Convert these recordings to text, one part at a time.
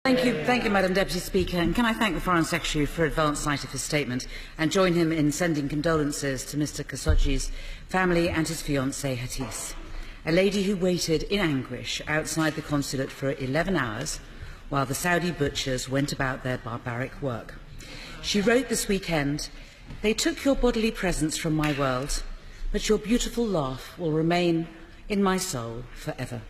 Thank you, Madam Deputy Speaker. And can I thank the Foreign Secretary for advance sight of his statement and join him in sending condolences to Mr Khashoggi's family and his fiancée Hatis, a lady who waited in anguish outside the consulate for 11 hours while the Saudi butchers went about their barbaric work. She wrote this weekend, "They took your bodily presence from my world, but your beautiful laugh will remain in my soul forever."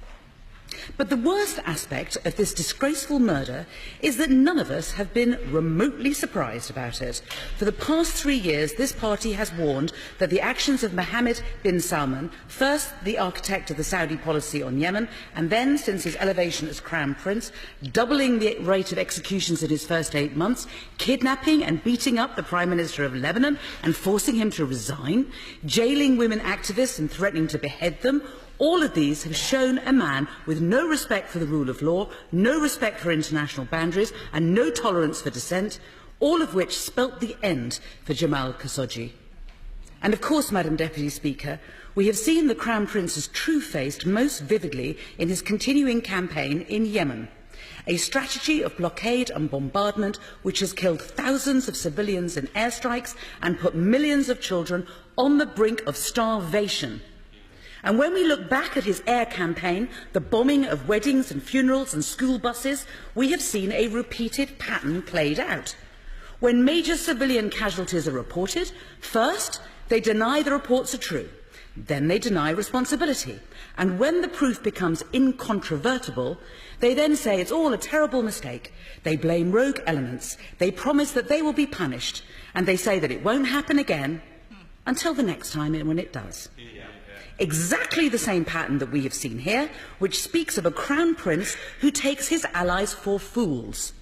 But the worst aspect of this disgraceful murder is that none of us have been remotely surprised about it. For the past 3 years, this party has warned that the actions of Mohammed bin Salman, first the architect of the Saudi policy on Yemen, and then, since his elevation as Crown Prince, doubling the rate of executions in his first 8 months, kidnapping and beating up the Prime Minister of Lebanon and forcing him to resign, jailing women activists and threatening to behead them, all of these have shown a man with no respect for the rule of law, no respect for international boundaries, and no tolerance for dissent, all of which spelt the end for Jamal Khashoggi. And of course, Madam Deputy Speaker, we have seen the Crown Prince's true face most vividly in his continuing campaign in Yemen, a strategy of blockade and bombardment which has killed thousands of civilians in airstrikes and put millions of children on the brink of starvation. And when we look back at his air campaign, the bombing of weddings and funerals and school buses, we have seen a repeated pattern played out. When major civilian casualties are reported, first they deny the reports are true, then they deny responsibility, and when the proof becomes incontrovertible, they then say it's all a terrible mistake. They blame rogue elements, they promise that they will be punished, and they say that it won't happen again until the next time when it does. Exactly the same pattern that we have seen here, which speaks of a Crown Prince who takes his allies for fools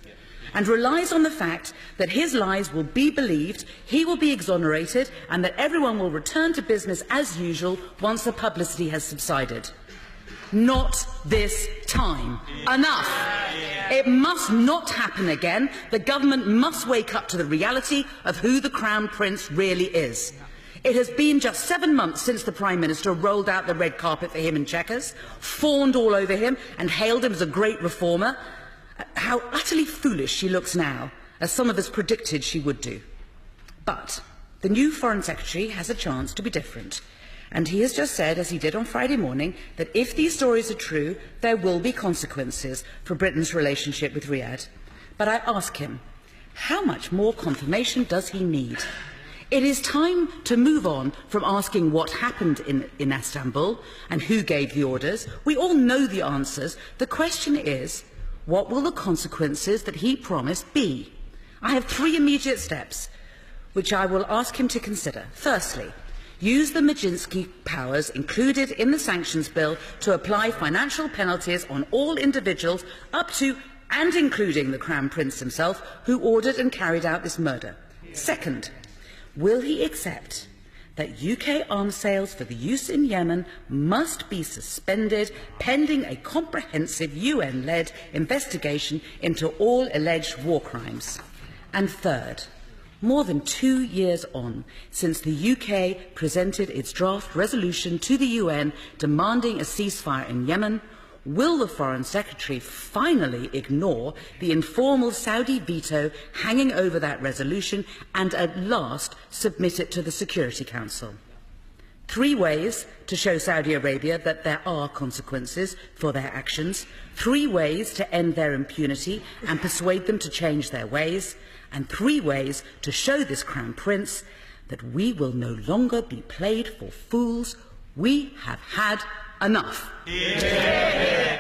and relies on the fact that his lies will be believed, he will be exonerated, and that everyone will return to business as usual once the publicity has subsided. Not this time. Enough! It must not happen again. The government must wake up to the reality of who the Crown Prince really is. It has been just 7 months since the Prime Minister rolled out the red carpet for him in Chequers, fawned all over him and hailed him as a great reformer. How utterly foolish she looks now, as some of us predicted she would do. But the new Foreign Secretary has a chance to be different. And he has just said, as he did on Friday morning, that if these stories are true, there will be consequences for Britain's relationship with Riyadh. But I ask him, how much more confirmation does he need? It is time to move on from asking what happened in Istanbul and who gave the orders. We all know the answers. The question is, what will the consequences that he promised be? I have 3 immediate steps which I will ask him to consider. Firstly, use the Majinsky powers included in the sanctions bill to apply financial penalties on all individuals up to and including the Crown Prince himself who ordered and carried out this murder. Second, will he accept that UK arms sales for the use in Yemen must be suspended pending a comprehensive UN-led investigation into all alleged war crimes? And third, more than 2 years on since the UK presented its draft resolution to the UN demanding a ceasefire in Yemen, will the Foreign Secretary finally ignore the informal Saudi veto hanging over that resolution and at last submit it to the Security Council? 3 ways to show Saudi Arabia that there are consequences for their actions, 3 ways to end their impunity and persuade them to change their ways, and 3 ways to show this Crown Prince that we will no longer be played for fools. We have had enough. Yeah.